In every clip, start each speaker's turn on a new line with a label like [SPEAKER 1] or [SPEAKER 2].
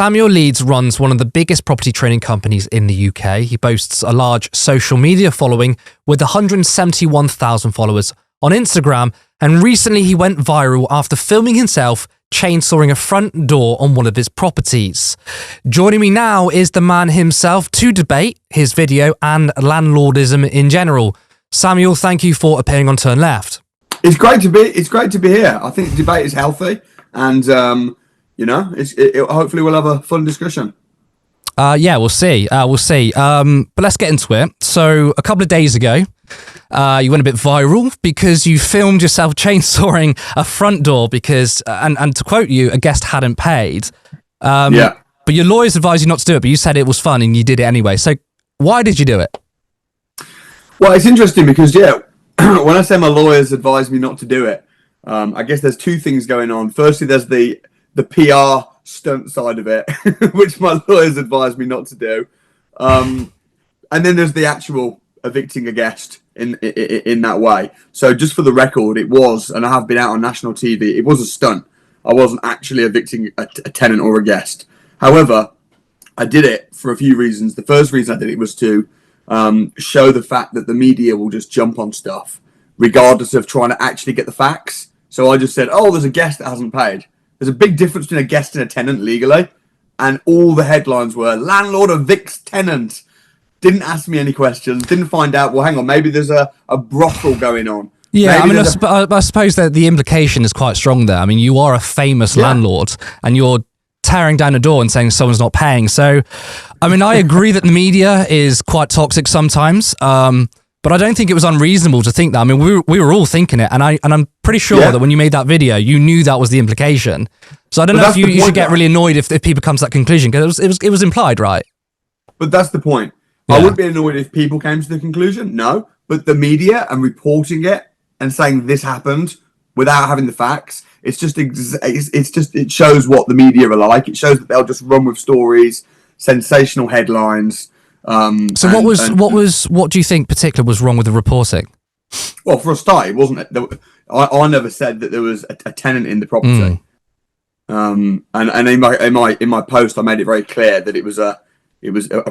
[SPEAKER 1] Samuel Leeds runs one of the biggest property training companies in the UK. He boasts a large social media following with 171,000 followers on Instagram, and recently he went viral after filming himself chainsawing a front door on one of his properties. Joining me now is the man himself to debate his video and landlordism in general. Samuel, thank you for appearing on Turn Left.
[SPEAKER 2] It's great to be here. I think the debate is healthy, and hopefully we'll have a fun discussion.
[SPEAKER 1] Yeah, we'll see. But let's get into it. So a couple of days ago, you went a bit viral because you filmed yourself chainsawing a front door because, and to quote you, a guest hadn't paid. Yeah. But your lawyers advised you not to do it, but you said it was fun and you did it anyway. So why did you do it?
[SPEAKER 2] Well, it's interesting because, when I say my lawyers advised me not to do it, I guess there's two things going on. Firstly, there's the PR stunt side of it, which my lawyers advised me not to do. And then there's the actual evicting a guest in that way. So just for the record, it was, and I have been out on national TV, it was a stunt. I wasn't actually evicting a tenant or a guest. However, I did it for a few reasons. The first reason I did it was to show the fact that the media will just jump on stuff regardless of trying to actually get the facts. So I just said, oh, there's a guest that hasn't paid. There's a big difference between a guest and a tenant legally. And all the headlines were, landlord evicts tenant. Didn't ask me any questions. Didn't find out, well, hang on, maybe there's a brothel going on.
[SPEAKER 1] Yeah, maybe I suppose that the implication is quite strong there. I mean, you are a famous landlord and you're tearing down a door and saying someone's not paying. So, I mean, I agree that the media is quite toxic sometimes. But I don't think it was unreasonable to think that. I mean, we were all thinking it, and I'm pretty sure that when you made that video, you knew that was the implication. So I don't know if you should get really annoyed if people come to that conclusion, because it was implied, right? But
[SPEAKER 2] that's the point. Yeah. I wouldn't be annoyed if people came to the conclusion, no. But the media and reporting it and saying this happened without having the facts, it shows what the media are like. It shows that they'll just run with stories, sensational headlines.
[SPEAKER 1] So what do you think particular was wrong with the reporting?
[SPEAKER 2] Well, for a start, it wasn't. I never said that there was a tenant in the property. And in my post, I made it very clear that it was a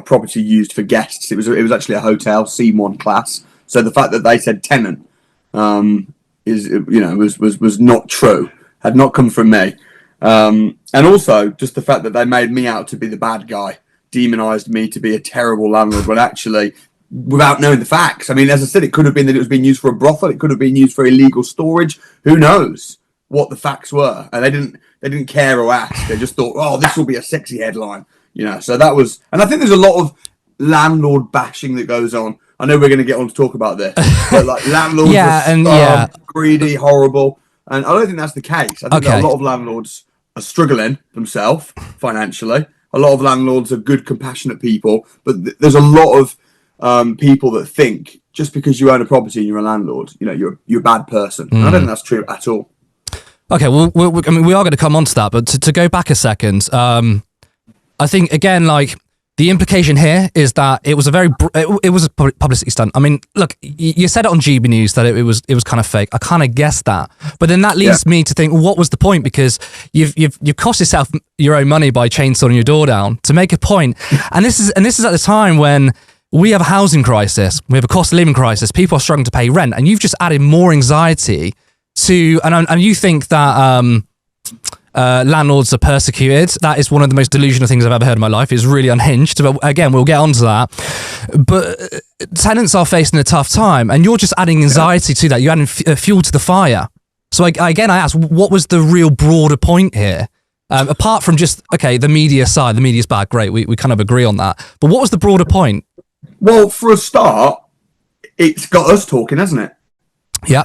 [SPEAKER 2] property used for guests. It was actually a hotel C1 class. So the fact that they said tenant was not true. Had not come from me. And also just the fact that they made me out to be the bad guy. Demonized me to be a terrible landlord when actually, without knowing the facts, I mean, as I said, it could have been that it was being used for a brothel. It could have been used for illegal storage. Who knows what the facts were? And they didn't care or ask. They just thought, oh, this will be a sexy headline, So that was, and I think there's a lot of landlord bashing that goes on. I know we're going to get on to talk about this, but like landlords are greedy, horrible, and I don't think that's the case. I think that a lot of landlords are struggling themselves financially. A lot of landlords are good, compassionate people, but there's a lot of people that think just because you own a property and you're a landlord, you're a bad person. And I don't think that's true at all.
[SPEAKER 1] Okay, well, we are going to come on to that, but to go back a second, I think again, like the implication here is that it was a publicity stunt. I mean, look, you said it on GB News that it was kind of fake. I kind of guessed that, but then that leads me to think, well, what was the point? Because you've cost yourself your own money by chainsawing your door down to make a point, and this is at the time when we have a housing crisis, we have a cost of living crisis, people are struggling to pay rent, and you've just added more anxiety to, and you think that landlords are persecuted. That is one of the most delusional things I've ever heard in my life. It's really unhinged, but again, we'll get onto that. But tenants are facing a tough time, and you're just adding anxiety to that. You're adding fuel to the fire. So I asked, what was the real broader point here? Apart from just, the media side, the media's bad, great, we kind of agree on that. But what was the broader point?
[SPEAKER 2] Well, for a start, it's got us talking, hasn't it?
[SPEAKER 1] Yeah.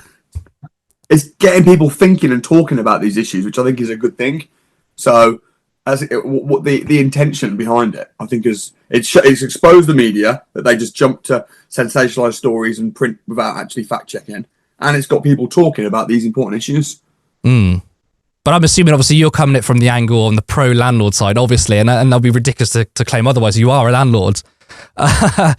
[SPEAKER 2] It's getting people thinking and talking about these issues, which I think is a good thing. So, what the intention behind it, I think, is it's exposed the media that they just jump to sensationalized stories and print without actually fact checking, and it's got people talking about these important issues.
[SPEAKER 1] But I'm assuming, obviously, you're coming at it from the angle on the pro landlord side, obviously, and that'll be ridiculous to claim otherwise. You are a landlord.
[SPEAKER 2] Well,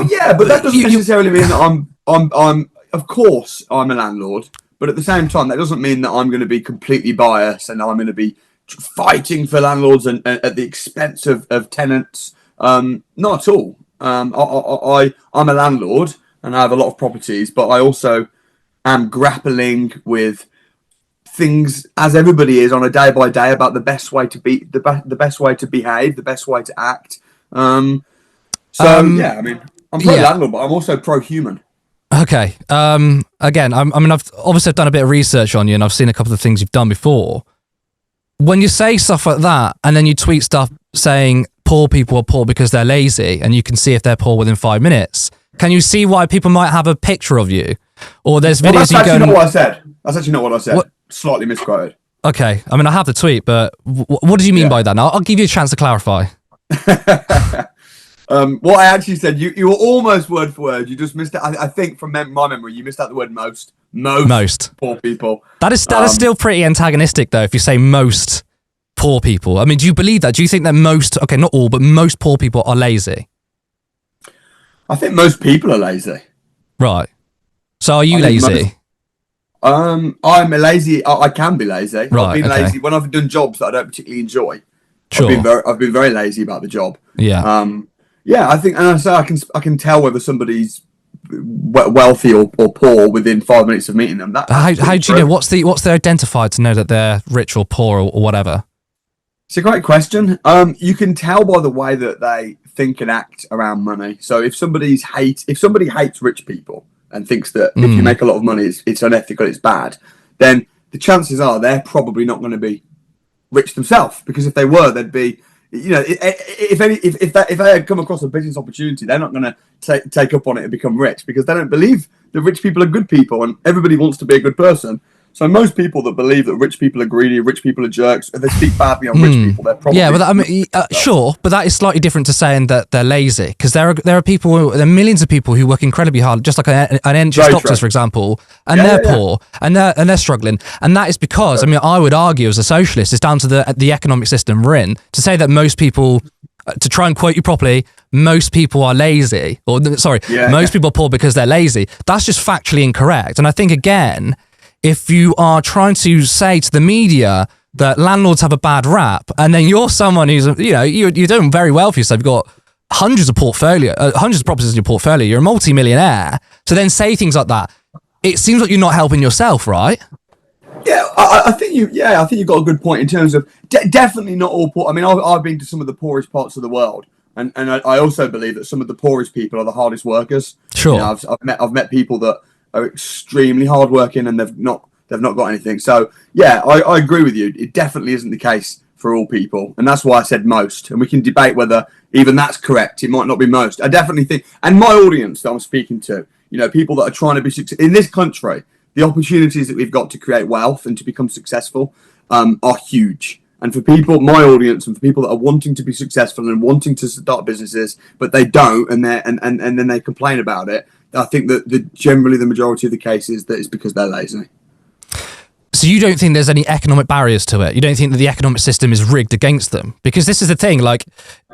[SPEAKER 2] yeah, but that doesn't necessarily mean that I'm. Of course, I'm a landlord, but at the same time, that doesn't mean that I'm going to be completely biased and I'm going to be fighting for landlords and at the expense of tenants. Not at all. I'm a landlord and I have a lot of properties, but I also am grappling with things, as everybody is, on a day by day, about the best way to be, the best way to behave, the best way to act. Yeah, I mean, I'm pro landlord, but I'm also pro human.
[SPEAKER 1] Okay. Again, I've obviously done a bit of research on you, and I've seen a couple of things you've done before. When you say stuff like that, and then you tweet stuff saying poor people are poor because they're lazy, and you can see if they're poor within 5 minutes, can you see why people might have a picture of you? Or there's videos
[SPEAKER 2] that's
[SPEAKER 1] you go.
[SPEAKER 2] That's actually not what I said. That's actually not what I said. What? Slightly misquoted.
[SPEAKER 1] Okay. I mean, I have the tweet, but what did you mean by that? Now, I'll give you a chance to clarify.
[SPEAKER 2] What I actually said, you were almost word for word. You just missed it. I think from my memory, you missed out the word most. Most poor people.
[SPEAKER 1] That is still pretty antagonistic, though, if you say most poor people. I mean, do you believe that? Do you think that most, okay, not all, but most poor people are lazy?
[SPEAKER 2] I think most people are lazy.
[SPEAKER 1] Right. So are you lazy?
[SPEAKER 2] I'm lazy. I can be lazy.
[SPEAKER 1] Right,
[SPEAKER 2] I've been lazy when I've done jobs that I don't particularly enjoy.
[SPEAKER 1] Sure.
[SPEAKER 2] I've been very lazy about the job.
[SPEAKER 1] Yeah.
[SPEAKER 2] Yeah, I think, and I say I can tell whether somebody's wealthy or poor within 5 minutes of meeting them.
[SPEAKER 1] How do you know? What's the identifier to know that they're rich or poor or whatever?
[SPEAKER 2] It's a great question. You can tell by the way that they think and act around money. So if somebody hates rich people and thinks that if you make a lot of money, it's unethical, it's bad, then the chances are they're probably not going to be rich themselves, because if they were, they'd be, you know, if they had come across a business opportunity, they're not going to take up on it and become rich, because they don't believe that rich people are good people, and everybody wants to be a good person. So most people that believe that rich people are greedy, rich people are jerks, if they speak badly on rich people, they're probably...
[SPEAKER 1] Yeah, but I mean, sure, but that is slightly different to saying that they're lazy, because there are millions of people who work incredibly hard, just like an NHS doctors, for example, and they're poor, and they're struggling, and that is because, I mean, I would argue as a socialist, it's down to the economic system we're in, to say that most people, to try and quote you properly, most people are lazy, most people are poor because they're lazy. That's just factually incorrect, and I think, again, if you are trying to say to the media that landlords have a bad rap, and then you're someone who's, you know, you're doing very well for yourself, you've got hundreds of properties in your portfolio, you're a multi-millionaire, to then say things like that, it seems like you're not helping yourself, right?
[SPEAKER 2] Yeah, I think you've got a good point in terms of definitely not all poor. I mean, I've been to some of the poorest parts of the world, and I also believe that some of the poorest people are the hardest workers.
[SPEAKER 1] Sure,
[SPEAKER 2] you know, I've met people that are extremely hardworking and they've not got anything. So yeah, I agree with you. It definitely isn't the case for all people, and that's why I said most. And we can debate whether even that's correct. It might not be most. I definitely think, and my audience that I'm speaking to, you know, people that are trying to be successful in this country, the opportunities that we've got to create wealth and to become successful are huge. And for people, my audience, and for people that are wanting to be successful and wanting to start businesses, but they don't, and then they complain about it, I think that generally the majority of the cases that it's because they're lazy.
[SPEAKER 1] So you don't think there's any economic barriers to it? You don't think that the economic system is rigged against them? Because this is the thing, like,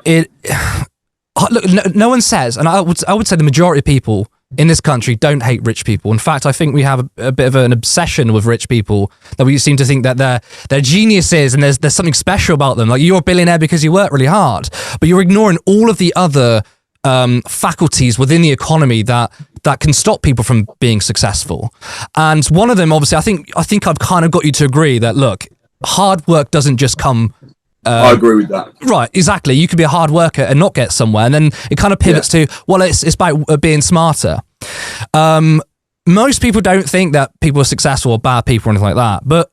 [SPEAKER 1] look, no one says, and I would say the majority of people in this country don't hate rich people. In fact, I think we have a bit of an obsession with rich people, that we seem to think that they're geniuses and there's something special about them. Like, you're a billionaire because you work really hard, but you're ignoring all of the other faculties within the economy that can stop people from being successful. And one of them, obviously, I think I've kind of got you to agree that, look, hard work doesn't just come...
[SPEAKER 2] I agree with that.
[SPEAKER 1] Right, exactly. You could be a hard worker and not get somewhere, and then it kind of pivots to, well, it's about being smarter. Most people don't think that people are successful or bad people or anything like that, but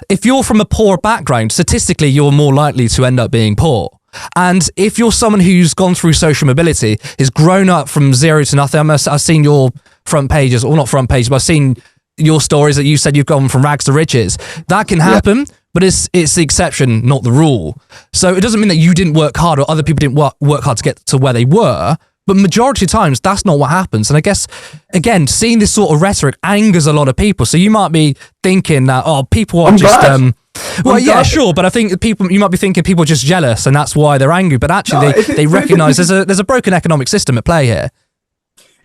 [SPEAKER 1] if you're from a poor background, statistically, you're more likely to end up being poor. And if you're someone who's gone through social mobility, has grown up from zero to nothing, I've seen your front pages, or not front pages, but I've seen your stories that you said you've gone from rags to riches. That can happen, but it's the exception, not the rule. So it doesn't mean that you didn't work hard or other people didn't work hard to get to where they were, but majority of times that's not what happens. And I guess, again, seeing this sort of rhetoric angers a lot of people. So you might be thinking that, people are well, yeah, sure, but I think you might be thinking people are just jealous and that's why they're angry. But actually, they recognise there's a broken economic system at play here.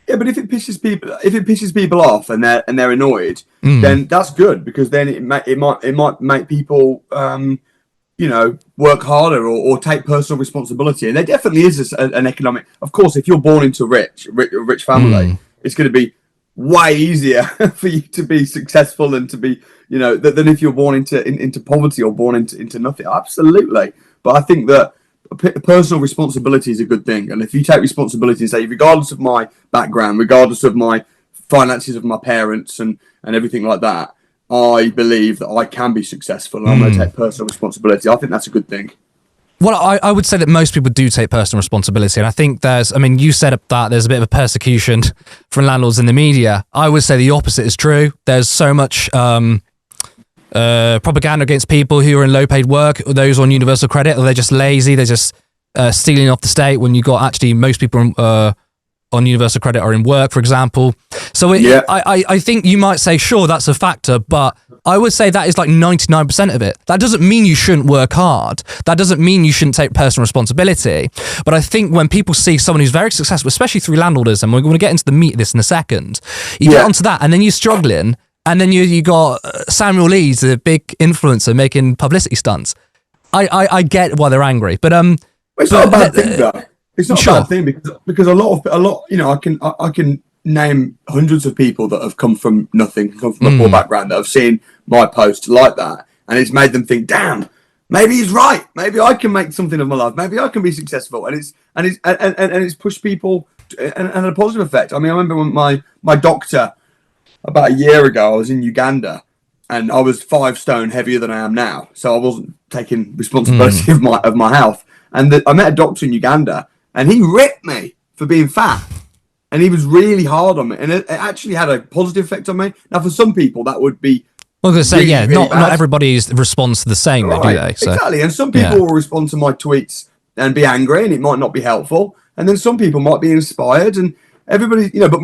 [SPEAKER 2] Yeah, but if it pisses people off and they're annoyed, then that's good, because then it might make people work harder, or take personal responsibility. And there definitely is an economic. Of course, if you're born into a rich family, it's going to be way easier for you to be successful and to be, than if you're born into poverty or born into nothing. Absolutely. But I think that personal responsibility is a good thing. And if you take responsibility and say, regardless of my background, regardless of my finances of my parents and everything like that, I believe that I can be successful, and I'm going to take personal responsibility. I think that's a good thing.
[SPEAKER 1] Well, I would say that most people do take personal responsibility. And I think you said that there's a bit of a persecution from landlords in the media. I would say the opposite is true. There's so much propaganda against people who are in low paid work, or those on universal credit, or they're just lazy, they're just stealing off the state, when you got actually most people on universal credit are in work, for example. So I think you might say, sure, that's a factor, but I would say that is like 99% of it. That doesn't mean you shouldn't work hard. That doesn't mean you shouldn't take personal responsibility. But I think when people see someone who's very successful, especially through landlordism, we're going to get into the meat of this in a second, you get onto that, and then you're struggling, and then you got Samuel Leeds, the big influencer, making publicity stunts. I get why they're angry, but
[SPEAKER 2] it's not a bad thing, though. It's not a bad thing, because a lot, I can name hundreds of people that have come from nothing, come from a poor background, that have seen my post like that, and it's made them think, damn, maybe he's right. Maybe I can make something of my life. Maybe I can be successful, and it's pushed people and a positive effect. I mean, I remember when my doctor, about a year ago, I was in Uganda, and I was 5 stone heavier than I am now, so I wasn't taking responsibility of my health. And I met a doctor in Uganda, and he ripped me for being fat, and he was really hard on me, and it actually had a positive effect on me. Now, for some people, that would be.
[SPEAKER 1] I was going to say,
[SPEAKER 2] really
[SPEAKER 1] not everybody responds to the same, right, do they? So,
[SPEAKER 2] exactly, and some people will respond to my tweets and be angry, and it might not be helpful, and then some people might be inspired, and everybody, but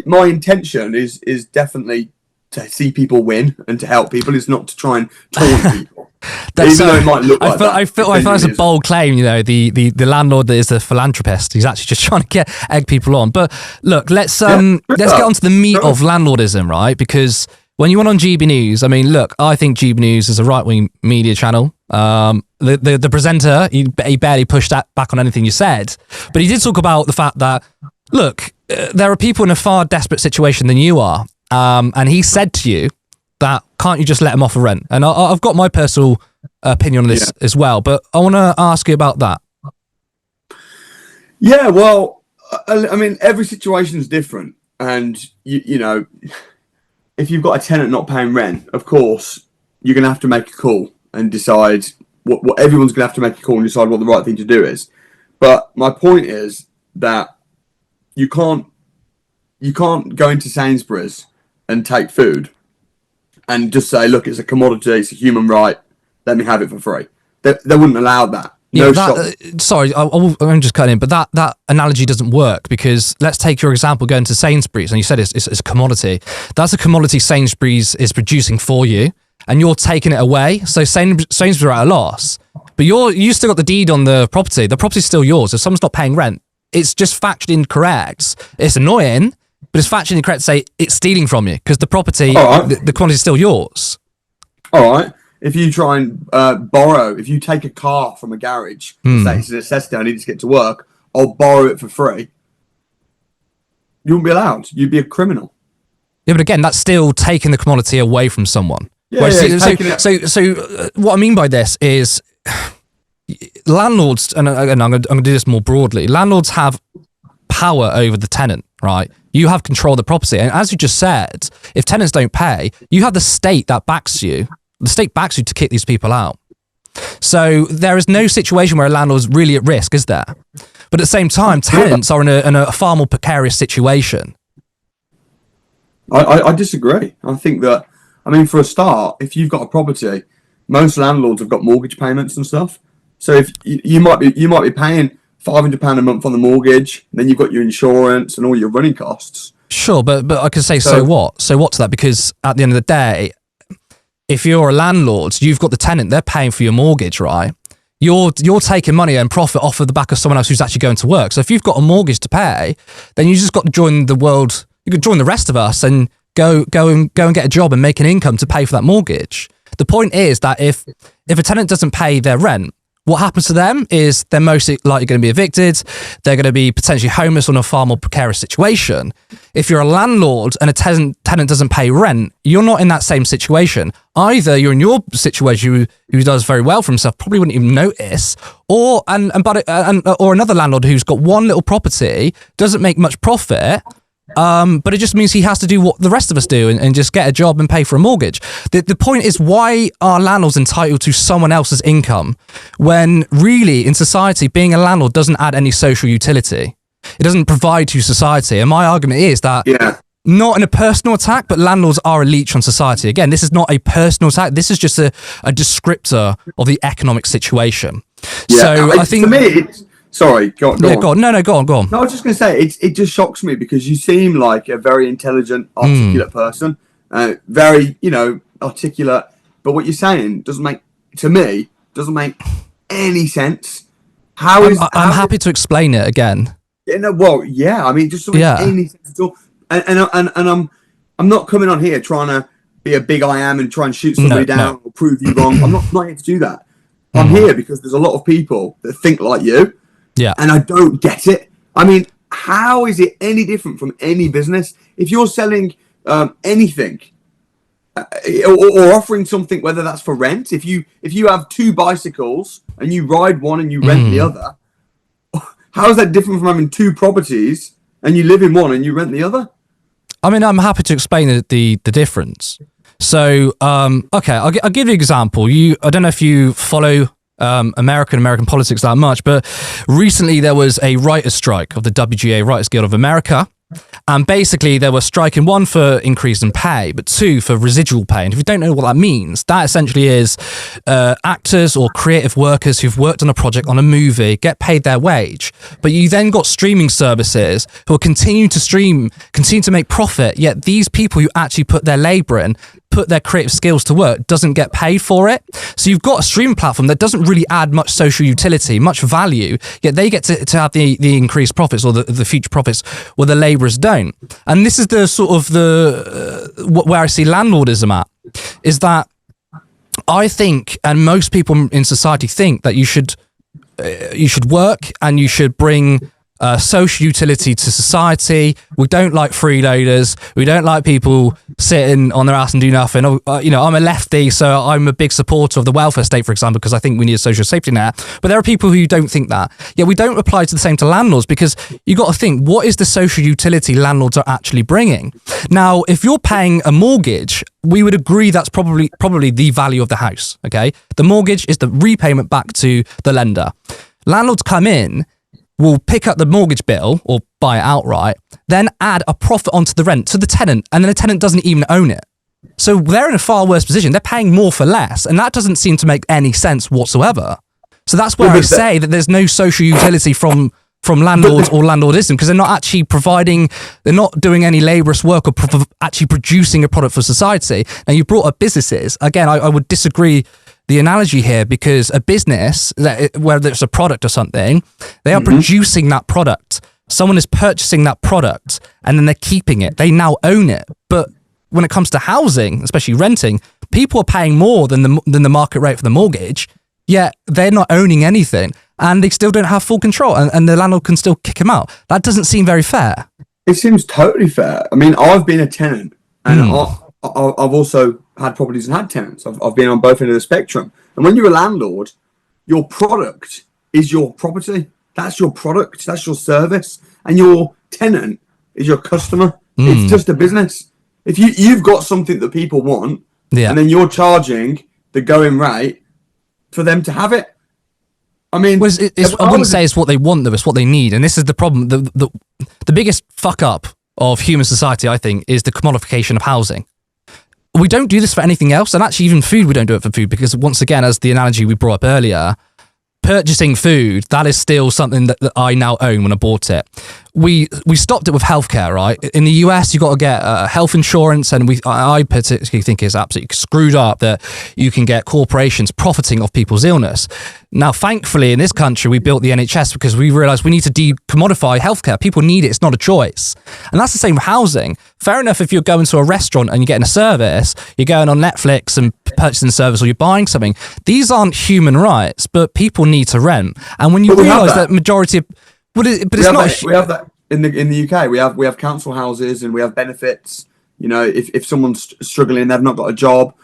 [SPEAKER 2] my intention is definitely to see people win and to help people. It's not to try and taunt people. Even though it might look like that. I feel
[SPEAKER 1] that's a bold claim. The landlord that is the philanthropist, he's actually just trying to egg people on. But look, let's get onto the meat of landlordism, right? Because when you went on GB News, I mean, look, I think GB News is a right-wing media channel. The presenter, he barely pushed back on anything you said, but he did talk about the fact that, look, there are people in a far desperate situation than you are, and he said to you that, can't you just let them off a rent? And I've got my personal opinion on this as well, but I want to ask you about that.
[SPEAKER 2] Yeah, well, I mean, every situation is different, and if you've got a tenant not paying rent, of course, you're going to have to make a call and decide what everyone's going to have to make a call and decide what the right thing to do is. But my point is that you can't go into Sainsbury's and take food and just say, look, it's a commodity, it's a human right, let me have it for free. They wouldn't allow that.
[SPEAKER 1] Sorry, I'm just cutting in, but that analogy doesn't work, because let's take your example going to Sainsbury's, and you said it's a commodity. That's a commodity Sainsbury's is producing for you, and you're taking it away. So Sainsbury's are at a loss, but you still got the deed on the property. The property's still yours. If someone's not paying rent, it's just factually incorrect. It's annoying, but it's factually incorrect to say it's stealing from you, because the property, the quantity's still yours.
[SPEAKER 2] All right. If you try and if you take a car from a garage, say it's a necessity, I need to get to work, I'll borrow it for free, you wouldn't be allowed. You'd be a criminal.
[SPEAKER 1] Yeah, but again, that's still taking the commodity away from someone. So what I mean by this is landlords, and I'm going to do this more broadly, landlords have power over the tenant, right? You have control of the property. And as you just said, if tenants don't pay, you have the state that backs you. The state backs you to kick these people out. So there is no situation where a landlord's really at risk, is there? But at the same time, tenants are in a far more precarious situation.
[SPEAKER 2] I disagree. I think that, for a start, if you've got a property, most landlords have got mortgage payments and stuff. So if you might be paying £500 a month on the mortgage, and then you've got your insurance and all your running costs.
[SPEAKER 1] Sure, but I could say, so what? So what's that? Because at the end of the day, if you're a landlord, you've got the tenant, they're paying for your mortgage, right? You're taking money and profit off of the back of someone else who's actually going to work. So if you've got a mortgage to pay, then you just got to join the world. You could join the rest of us and go and get a job and make an income to pay for that mortgage. The point is that if a tenant doesn't pay their rent, what happens to them is they're most likely going to be evicted. They're going to be potentially homeless or in a far more precarious situation. If you're a landlord and a tenant doesn't pay rent, you're not in that same situation. Either you're in your situation who does very well for himself, probably wouldn't even notice, or another landlord who's got one little property, doesn't make much profit. But it just means he has to do what the rest of us do and just get a job and pay for a mortgage. The point is, why are landlords entitled to someone else's income when really in society being a landlord doesn't add any social utility? It doesn't provide to society. And my argument is that not in a personal attack, but landlords are a leech on society. Again, this is not a personal attack. This is just a descriptor of the economic situation.
[SPEAKER 2] Yeah.
[SPEAKER 1] So I think
[SPEAKER 2] to me, sorry, go on.
[SPEAKER 1] Go on. No, go on.
[SPEAKER 2] No, I was just going to say, it just shocks me because you seem like a very intelligent, articulate person, very, articulate. But what you're saying doesn't make any sense.
[SPEAKER 1] I'm happy to explain it again.
[SPEAKER 2] It just doesn't make any sense at all. And I'm not coming on here trying to be a big I am and try and shoot somebody down or prove you wrong. I'm not here to do that. I'm here because there's a lot of people that think like you.
[SPEAKER 1] Yeah.
[SPEAKER 2] And I don't get it. I mean, how is it any different from any business? If you're selling anything or offering something, whether that's for rent, if you have two bicycles and you ride one and you rent the other, how is that different from having two properties and you live in one and you rent the other?
[SPEAKER 1] I mean, I'm happy to explain the difference. So, okay, I'll give you an example. I don't know if you follow American politics that much, but recently there was a writers' strike of the WGA, Writers Guild of America. And basically they were striking, one, for increase in pay, but two, for residual pay. And if you don't know what that means, that essentially is actors or creative workers who've worked on a project, on a movie, get paid their wage. But you then got streaming services who will continue to stream, continue to make profit, yet these people who actually put their labor in, put their creative skills to work, doesn't get paid for it. So you've got a streaming platform that doesn't really add much social utility, much value, yet they get to have the increased profits or the future profits where the labourers don't. And this is the sort of where I see landlordism at, is that I think, and most people in society think, that you should work and you should bring social utility to society. We don't like freeloaders. We don't like people sitting on their ass and do nothing. I'm a lefty, so I'm a big supporter of the welfare state, for example, because I think we need a social safety net. But there are people who don't think that. Yeah, we don't apply to the same to landlords, because you got to think, what is the social utility landlords are actually bringing? Now, if you're paying a mortgage, we would agree that's probably the value of the house. Okay, the mortgage is the repayment back to the lender. Landlords come in, will pick up the mortgage bill or buy it outright, then add a profit onto the rent to the tenant, and then the tenant doesn't even own it. So they're in a far worse position. They're paying more for less, and that doesn't seem to make any sense whatsoever. So that's where I say that there's no social utility from landlords or landlordism, because they're not actually they're not doing any laborious work or actually producing a product for society. Now, you brought up businesses. Again, I would disagree the analogy here, because a business, whether it's a product or something, they are producing that product. Someone is purchasing that product and then they're keeping it. They now own it. But when it comes to housing, especially renting, people are paying more than the market rate for the mortgage, yet they're not owning anything and they still don't have full control, and the landlord can still kick them out. That doesn't seem very fair.
[SPEAKER 2] It seems totally fair. I mean, I've been a tenant, and I've also had properties and had tenants. I've been on both ends of the spectrum. And when you're a landlord, your product is your property. That's your product. That's your service. And your tenant is your customer. It's just a business. If you've got something that people want, and then you're charging the going rate for them to have it. I mean,
[SPEAKER 1] I wouldn't say it's what they want, though. It's what they need. And this is the problem. The biggest fuck up of human society, I think, is the commodification of housing. We don't do this for anything else, and actually even food, we don't do it for food, because once again, as the analogy we brought up earlier, purchasing food, that is still something that I now own when I bought it. we stopped it with healthcare, right? In the US, you got to get health insurance, and I particularly think it's absolutely screwed up that you can get corporations profiting off people's illness. Now, thankfully, in this country, we built the NHS because we realized we need to decommodify healthcare. People need it. It's not a choice. And that's the same with housing. Fair enough if you're going to a restaurant and you're getting a service, you're going on Netflix and purchasing a service, or you're buying something. These aren't human rights, but people need to rent. And when you realize that majority of... we
[SPEAKER 2] have that in the UK. We have council houses and we have benefits. You know, if someone's struggling, they've not got a job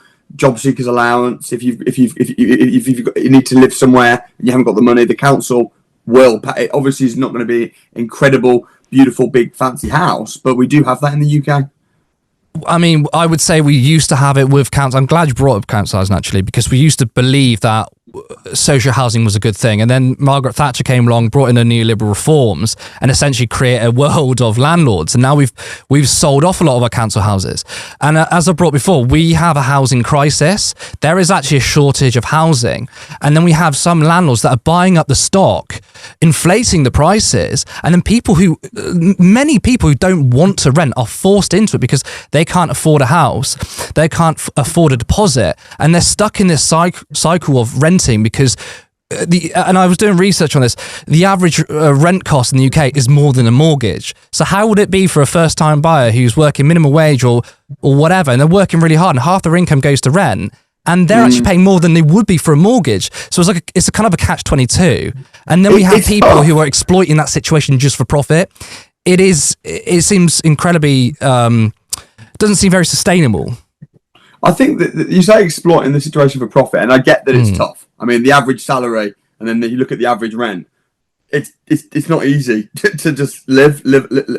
[SPEAKER 2] seekers allowance. If you need to live somewhere and you haven't got the money, the council will pay. Obviously, it's not going to be incredible, beautiful, big, fancy house, but we do have that in the UK.
[SPEAKER 1] I mean, I would say we used to have it with council. I'm glad you brought up council housing, actually, because we used to believe that social housing was a good thing. And then Margaret Thatcher came along, brought in her neoliberal reforms, and essentially created a world of landlords. And now we've sold off a lot of our council houses. And as I brought before, we have a housing crisis. There is actually a shortage of housing. And then we have some landlords that are buying up the stock, inflating the prices. And then many people who don't want to rent are forced into it because they can't afford a house. They can't afford a deposit. And they're stuck in this cycle of renting because and I was doing research on this, the average rent cost in the UK is more than a mortgage. So how would it be for a first time buyer who's working minimum wage or whatever, and they're working really hard and half their income goes to rent, and they're actually paying more than they would be for a mortgage? So it's a kind of a catch-22. And then we have people who are exploiting that situation just for profit. It seems incredibly doesn't seem very sustainable.
[SPEAKER 2] I think that you say exploiting the situation for profit, and I get that it's tough. I mean, the average salary, and then you look at the average rent. It's not easy to just live,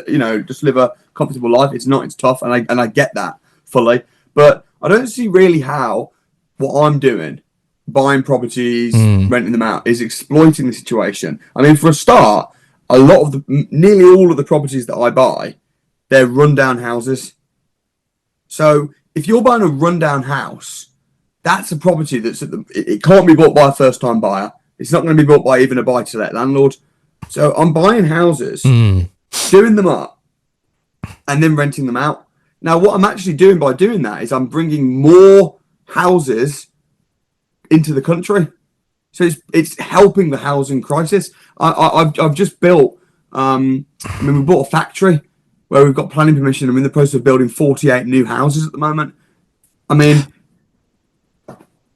[SPEAKER 2] you know, just live a comfortable life. It's not. It's tough, and I get that fully. But I don't see really how what I'm doing, buying properties, renting them out, is exploiting the situation. I mean, for a start, nearly all of the properties that I buy, they're rundown houses. So if you're buying a rundown house, that's a property it can't be bought by a first-time buyer. It's not going to be bought by even a buy-to-let landlord. So I'm buying houses, doing them up, and then renting them out. Now, what I'm actually doing by doing that is I'm bringing more houses into the country. So it's helping the housing crisis. I've just built. We bought a factory where we've got planning permission. I'm in the process of building 48 new houses at the moment. I mean,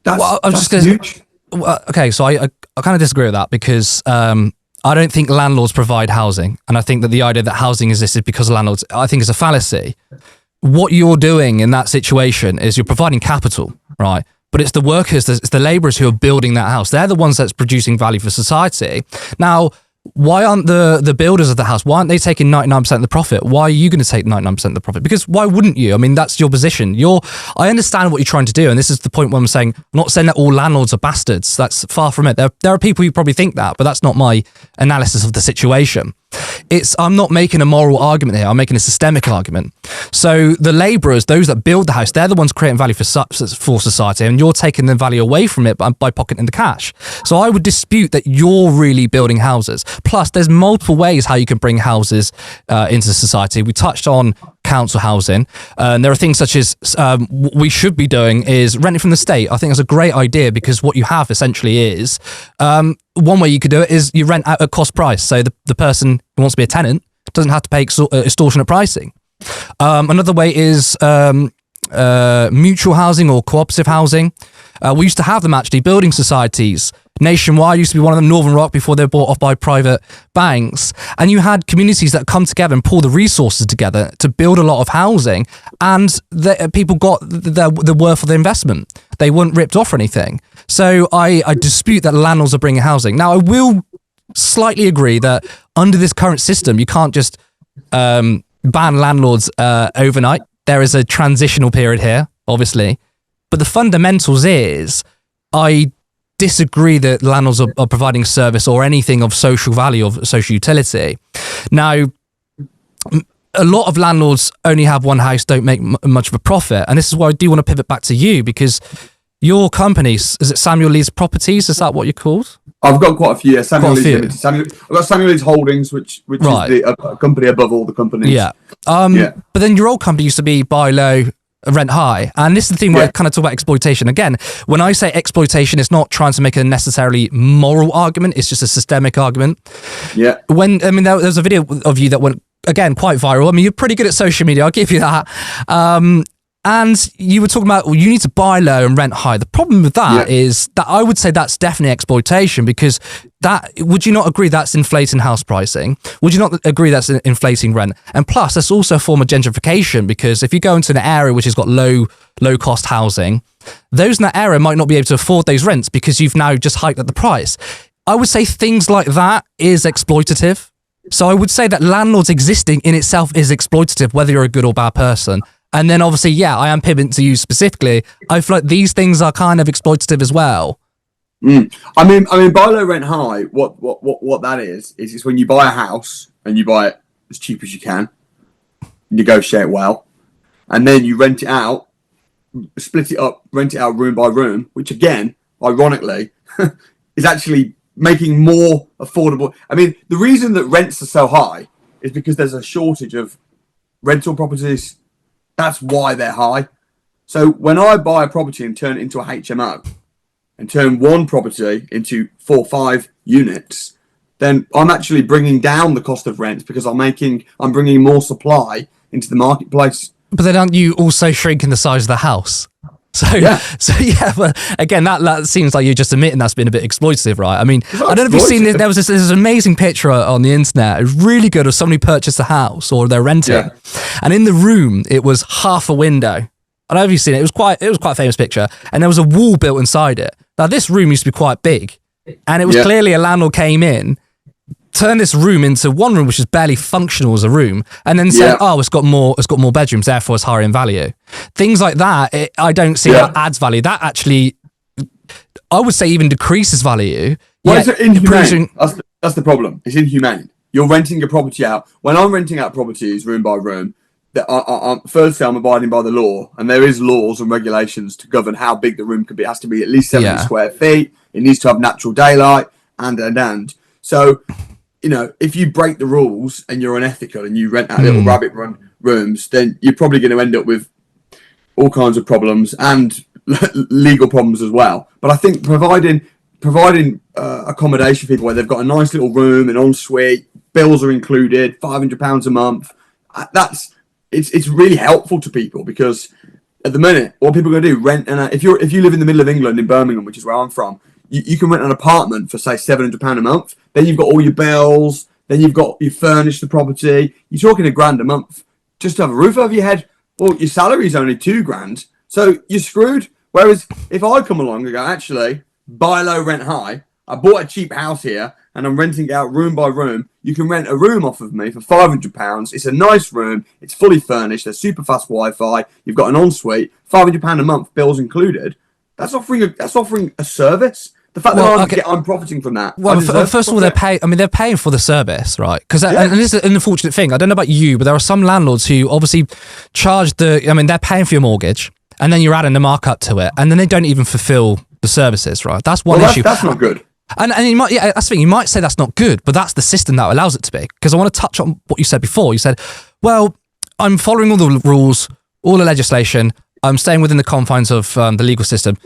[SPEAKER 2] that's huge.
[SPEAKER 1] Okay, so I kind of disagree with that because I don't think landlords provide housing. And I think that the idea that housing exists because of landlords, I think is a fallacy. What you're doing in that situation is you're providing capital, right? But it's the workers, it's the labourers who are building that house. They're the ones that's producing value for society. Now, why aren't the builders of the house, why aren't they taking 99% of the profit? Why are you going to take 99% of the profit? Because why wouldn't you? I mean, that's your position. I understand what you're trying to do. And this is the point where I'm saying, I'm not saying that all landlords are bastards. That's far from it. There are people who probably think that, but that's not my analysis of the situation. I'm not making a moral argument here. I'm making a systemic argument. So the labourers, those that build the house, they're the ones creating value for society, and you're taking the value away from it by pocketing the cash. So I would dispute that you're really building houses. Plus, there's multiple ways how you can bring houses into society. We touched on council housing. And there are things such as what we should be doing is renting from the state. I think that's a great idea because what you have essentially is one way you could do it is you rent out at cost price. So the person who wants to be a tenant doesn't have to pay extortionate pricing. Another way is mutual housing or cooperative housing. We used to have them actually, building societies. Nationwide used to be one of them, Northern Rock, before they were bought off by private banks. And you had communities that come together and pull the resources together to build a lot of housing, and people got the worth of the investment. They weren't ripped off or anything. So I dispute that landlords are bringing housing. Now, I will slightly agree that under this current system, you can't just ban landlords overnight. There is a transitional period here, obviously. But the fundamentals is, I disagree that landlords are providing service or anything of social value, of social utility. Now, a lot of landlords only have one house, don't make much of a profit. And this is why I do want to pivot back to you, because your company, is it Samuel Leeds Properties? Is that what you're called?
[SPEAKER 2] I've got quite a few. Yeah, Samuel
[SPEAKER 1] Quite a
[SPEAKER 2] Leeds
[SPEAKER 1] few.
[SPEAKER 2] Limited. I've got Samuel Leeds Holdings, which
[SPEAKER 1] Right.
[SPEAKER 2] is the company above all the companies.
[SPEAKER 1] Yeah.
[SPEAKER 2] Yeah.
[SPEAKER 1] But then your old company used to be buy low, rent high. And this is the thing where I
[SPEAKER 2] Yeah.
[SPEAKER 1] kind of talk about exploitation. Again, when I say exploitation, it's not trying to make a necessarily moral argument. It's just a systemic argument.
[SPEAKER 2] Yeah.
[SPEAKER 1] There was a video of you that went, again, quite viral. I mean, you're pretty good at social media. I'll give you that. And you were talking about, well, you need to buy low and rent high. The problem with that is that I would say that's definitely exploitation, because would you not agree that's inflating house pricing? Would you not agree that's inflating rent? And plus, that's also a form of gentrification, because if you go into an area which has got low cost housing, those in that area might not be able to afford those rents because you've now just hiked up the price. I would say things like that is exploitative. So I would say that landlords existing in itself is exploitative, whether you're a good or bad person. And then obviously, yeah, I am pivoting to you specifically. I feel like these things are kind of exploitative as well.
[SPEAKER 2] I mean, buy low, rent high. What that is it's when you buy a house and you buy it as cheap as you can, negotiate well, and then you rent it out, split it up, rent it out room by room, which again, ironically, is actually making more affordable. I mean, the reason that rents are so high is because there's a shortage of rental properties. That's why they're high. So when I buy a property and turn it into a HMO and turn one property into 4 or 5 units, then I'm actually bringing down the cost of rent because I'm bringing more supply into the marketplace.
[SPEAKER 1] But then aren't you also shrinking the size of the house? So yeah, but again, that seems like you're just admitting that's been a bit exploitative, right? I mean, I don't know if you've seen this. There was this amazing picture on the internet. It was really good of somebody purchased a house or they're renting, and in the room it was half a window. I don't know if you've seen it. It was quite a famous picture, and there was a wall built inside it. Now this room used to be quite big, and it was clearly a landlord came in, turned this room into one room which is barely functional as a room, and then said, "Oh, it's got more bedrooms, therefore it's higher in value." Things like that, I don't see that adds value. That actually, I would say, even decreases value.
[SPEAKER 2] Well, it's inhumane. That's the problem. It's inhumane. You're renting a property out. When I'm renting out properties room by room, firstly, I'm abiding by the law, and there is laws and regulations to govern how big the room can be. It has to be at least 70 square feet. It needs to have natural daylight, and. So, if you break the rules and you're unethical and you rent out little rabbit run rooms, then you're probably going to end up with all kinds of problems and legal problems as well. But I think providing accommodation for people where they've got a nice little room, an ensuite, bills are included, £500 a month, it's really helpful to people, because at the minute, what people are going to do, rent, and if you live in the middle of England, in Birmingham, which is where I'm from, you can rent an apartment for, say, £700 a month. Then you've got all your bills. Then you furnish the property. You're talking £1,000 a month just to have a roof over your head. Well, your salary is only £2,000, so you're screwed. Whereas if I come along and go, actually, buy low, rent high. I bought a cheap house here and I'm renting it out room by room. You can rent a room off of me for £500. It's a nice room. It's fully furnished. There's super fast Wi-Fi. You've got an ensuite. £500 a month, bills included. That's offering a service. The fact that I'm profiting from that.
[SPEAKER 1] Well, first of all, they're paying for the service, right? Because and this is an unfortunate thing. I don't know about you, but there are some landlords who obviously charge they're paying for your mortgage, and then you're adding the markup to it, and then they don't even fulfill the services, right? That's one issue.
[SPEAKER 2] That's not good.
[SPEAKER 1] And you might, that's the thing. You might say that's not good, but that's the system that allows it to be. Because I want to touch on what you said before. You said, well, I'm following all the rules, all the legislation. I'm staying within the confines of the legal system.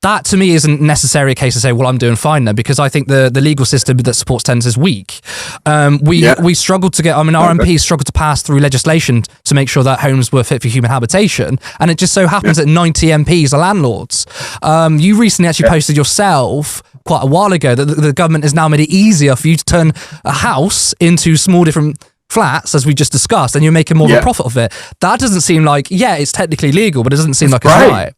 [SPEAKER 1] That to me isn't necessarily a case to say, well, I'm doing fine then, because I think the legal system that supports tenants is weak. We struggled to get, our MPs struggled to pass through legislation to make sure that homes were fit for human habitation. And it just so happens that 90 MPs are landlords. You recently actually posted yourself quite a while ago that the government has now made it easier for you to turn a house into small different flats, as we just discussed, and you're making more of a profit of it. That doesn't seem like, it's technically legal, but it doesn't seem like it's right.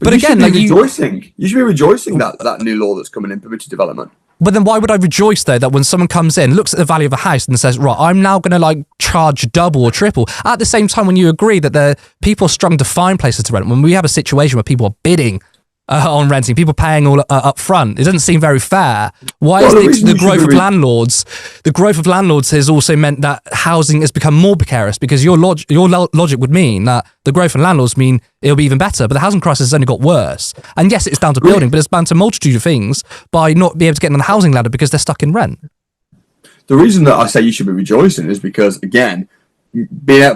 [SPEAKER 2] But again, you should be rejoicing that new law that's coming in, permitted development.
[SPEAKER 1] But then why would I rejoice, though, that when someone comes in, looks at the value of a house and says, right, I'm now going to charge double or triple, at the same time when you agree that the people are struggling to find places to rent, when we have a situation where people are bidding on renting, people paying all up front. It doesn't seem very fair. Why is the growth of landlords? The growth of landlords has also meant that housing has become more precarious, because your logic would mean that the growth of landlords mean it'll be even better, but the housing crisis has only got worse. And yes, it's down to building, but it's down to a multitude of things by not being able to get on the housing ladder because they're stuck in rent.
[SPEAKER 2] The reason that I say you should be rejoicing is because, again,